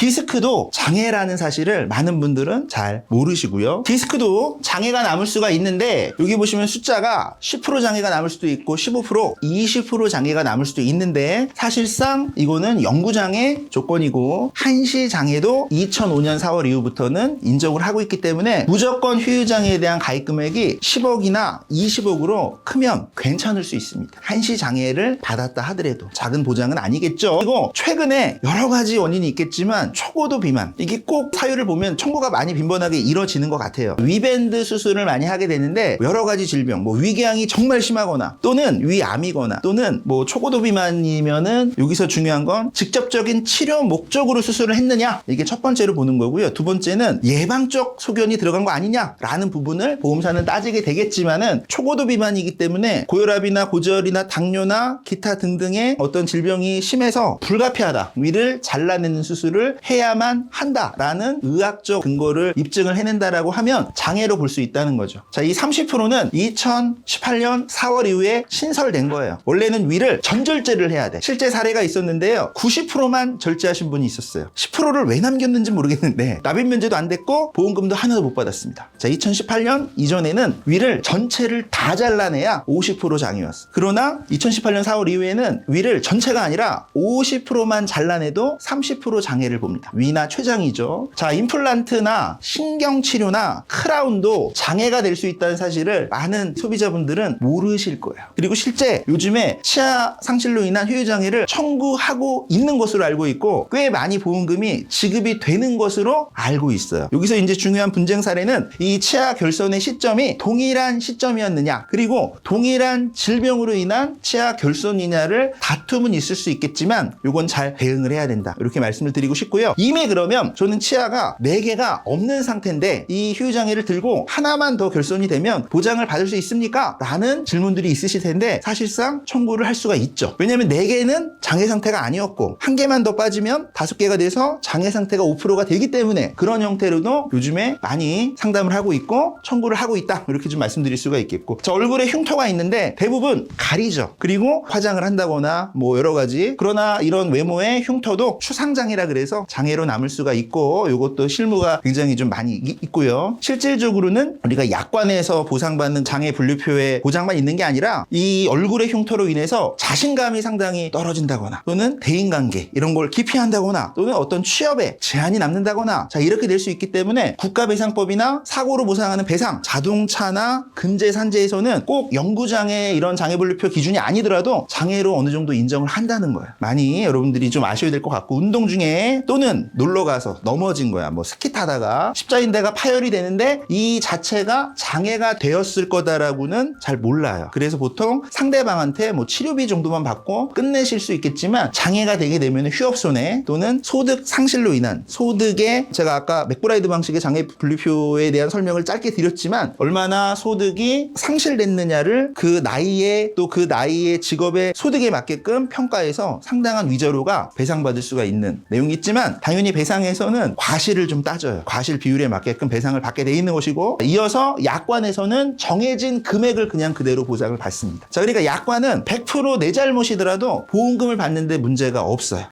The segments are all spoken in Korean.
디스크도 장애라는 사실을 많은 분들은 잘 모르시고요. 디스크도 장애가 남을 수가 있는데 여기 보시면 숫자가 10% 장애가 남을 수도 있고 15%, 20% 장애가 남을 수도 있는데 사실상 이거는 영구장애 조건이고 한시장애도 2005년 4월 이후부터는 인정을 하고 있기 때문에 무조건 후유장애에 대한 가입 금액이 10억이나 20억으로 크면 괜찮을 수 있습니다. 한시장애를 받았다 하더라도 작은 보장은 아니겠죠. 그리고 최근에 여러 가지 원인이 있겠지만 초고도 비만, 이게 꼭 사유를 보면 청구가 많이 빈번하게 이뤄지는 것 같아요. 위밴드 수술을 많이 하게 되는데 여러 가지 질병, 뭐 위궤양이 정말 심하거나 또는 위암이거나 또는 뭐 초고도 비만이면은 여기서 중요한 건 직접적인 치료 목적으로 수술을 했느냐, 이게 첫 번째로 보는 거고요. 두 번째는 예방적 소견이 들어간 거 아니냐라는 부분을 보험사는 따지게 되겠지만은 초고도 비만이기 때문에 고혈압이나 고지혈이나 당뇨나 기타 등등의 어떤 질병이 심해서 불가피하다, 위를 잘라내는 수술을 해야만 한다라는 의학적 근거를 입증을 해낸다라고 하면 장애로 볼 수 있다는 거죠. 자, 이 30%는 2018년 4월 이후에 신설된 거예요. 원래는 위를 전절제를 해야 돼. 실제 사례가 있었는데요. 90%만 절제하신 분이 있었어요. 10%를 왜 남겼는지 모르겠는데 납입 면제도 안 됐고 보험금도 하나도 못 받았습니다. 자, 2018년 이전에는 위를 전체를 다 잘라내야 50% 장애였어. 그러나 2018년 4월 이후에는 위를 전체가 아니라 50%만 잘라내도 30% 장애를 봅니다. 위나 췌장이죠. 자, 임플란트나 신경치료나 크라운도 장애가 될 수 있다는 사실을 많은 소비자분들은 모르실 거예요. 그리고 실제 요즘에 치아 상실로 인한 후유장애를 청구하고 있는 것으로 알고 있고 꽤 많이 보험금이 지급이 되는 것으로 알고 있어요. 여기서 이제 중요한 분쟁 사례는 이 치아 결손의 시점이 동일한 시점이었느냐, 그리고 동일한 질병으로 인한 치아 결손이냐를 다툼은 있을 수 있겠지만 이건 잘 대응을 해야 된다, 이렇게 말씀을 드리고 싶고요. 이미 그러면 저는 치아가 4개가 없는 상태인데 이 후유장애를 들고 하나만 더 결손이 되면 보장을 받을 수 있습니까? 라는 질문들이 있으실 텐데 사실상 청구를 할 수가 있죠. 왜냐하면 4개는 장애 상태가 아니었고 1개만 더 빠지면 5개가 돼서 장애 상태가 5%가 되기 때문에 그런 형태로도 요즘에 많이 상담을 하고 있고 청구를 하고 있다, 이렇게 좀 말씀드릴 수가 있겠고. 자, 얼굴에 흉터가 있는데 대부분 가리죠. 그리고 화장을 한다거나 뭐 여러 가지, 그러나 이런 외모의 흉터도 추상장애라 그래서 장애로 남을 수가 있고 이것도 실무가 굉장히 좀 많이 있고요. 실질적으로는 우리가 약관에서 보상받는 장애 분류표에 보장만 있는 게 아니라 이 얼굴의 흉터로 인해서 자신감이 상당히 떨어진다거나 또는 대인관계 이런 걸 기피한다거나 또는 어떤 취업에 제한이 남는다거나, 자, 이렇게 될 수 있기 때문에 국가배상법이나 사고로 보상하는 배상, 자동차나 근제 산재에서는 꼭 영구장애 이런 장애분류표 기준이 아니더라도 장애로 어느 정도 인정을 한다는 거예요. 많이 여러분들이 좀 아셔야 될 것 같고, 운동 중에 또는 놀러가서 넘어진 거야, 뭐 스키 타다가 십자인대가 파열이 되는데 이 자체가 장애가 되었을 거다라고는 잘 몰라요. 그래서 보통 상대방한테 뭐 치료비 정도만 받고 끝내실 수 있겠지만 장애가 되게 되면 휴업손해 또는 소득 상실로 인한 소득에, 제가 아까 맥브라이드 방식의 장애 분류표에 대한 설명을 짧게 드렸지만 얼마나 소득이 상실됐느냐를 그 나이에 또 그 나이의 직업의 소득에 맞게끔 평가해서 상당한 위자료가 배상받을 수가 있는 내용이 있지만 당연히 배상에서는 과실을 좀 따져요. 과실 비율에 맞게끔 배상을 받게 돼 있는 것이고, 이어서 약관에서는 정해진 금액을 그냥 그대로 보장을 받습니다. 자, 그러니까 약관은 100% 내 잘못이더라도 보험금을 받는데 문제가 없어요.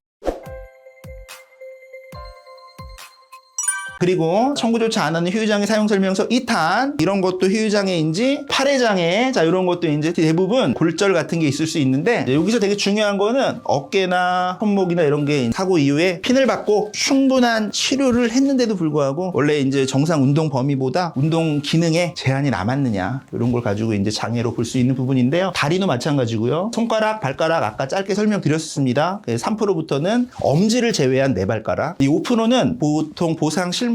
그리고 청구조차 안 하는 후유장애 사용설명서 2탄, 이런 것도 후유장애인지 팔해장애, 자, 이런 것도 이제 대부분 골절 같은 게 있을 수 있는데 여기서 되게 중요한 거는 어깨나 손목이나 이런 게 사고 이후에 핀을 받고 충분한 치료를 했는데도 불구하고 원래 이제 정상 운동 범위보다 운동 기능에 제한이 남았느냐, 이런 걸 가지고 이제 장애로 볼 수 있는 부분인데요. 다리도 마찬가지고요. 손가락, 발가락 아까 짧게 설명드렸습니다. 3%부터는 엄지를 제외한 네 발가락, 이 5%는 보통 보상 실무에서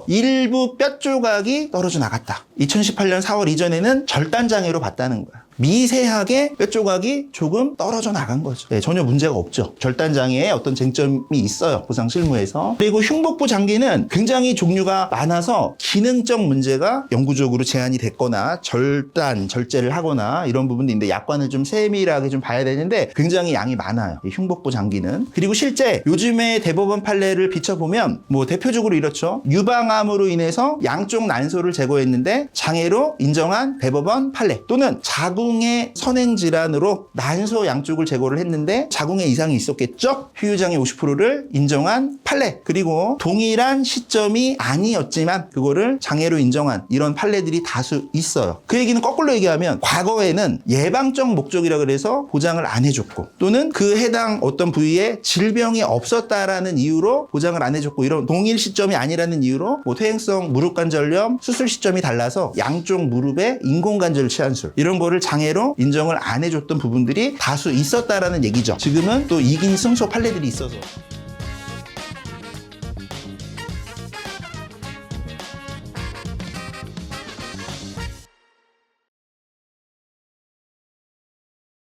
일부 뼈 조각이 떨어져 나갔다. 2018년 4월 이전에는 절단장애로 봤다는 거야. 미세하게 뼈 조각이 조금 떨어져 나간 거죠. 네, 전혀 문제가 없죠. 절단장애에 어떤 쟁점이 있어요, 보상 실무에서. 그리고 흉복부 장기는 굉장히 종류가 많아서 기능적 문제가 영구적으로 제한이 됐거나 절제를 하거나 이런 부분도 있는데 약관을 좀 세밀하게 좀 봐야 되는데 굉장히 양이 많아요, 이 흉복부 장기는. 그리고 실제 요즘에 대법원 판례를 비춰보면 뭐 대표적으로 이렇죠. 유방암으로 인해서 양쪽 난소를 제거했는데 장애로 인정한 대법원 판례, 또는 자궁 자궁의 선행 질환으로 난소 양쪽을 제거를 했는데 자궁에 이상이 있었겠죠? 후유장애 50%를 인정한 판례. 그리고 동일한 시점이 아니었지만 그거를 장애로 인정한 이런 판례들이 다수 있어요. 그 얘기는 거꾸로 얘기하면 과거에는 예방적 목적이라 그래서 보장을 안 해줬고 또는 그 해당 어떤 부위에 질병이 없었다라는 이유로 보장을 안 해줬고 이런 동일 시점이 아니라는 이유로 뭐 퇴행성 무릎관절염 수술 시점이 달라서 양쪽 무릎에 인공관절 치환술 이런 거를 장애로 인정을 안 해줬던 부분들이 다수 있었다라는 얘기죠. 지금은 또 이긴 승소 판례들이 있어서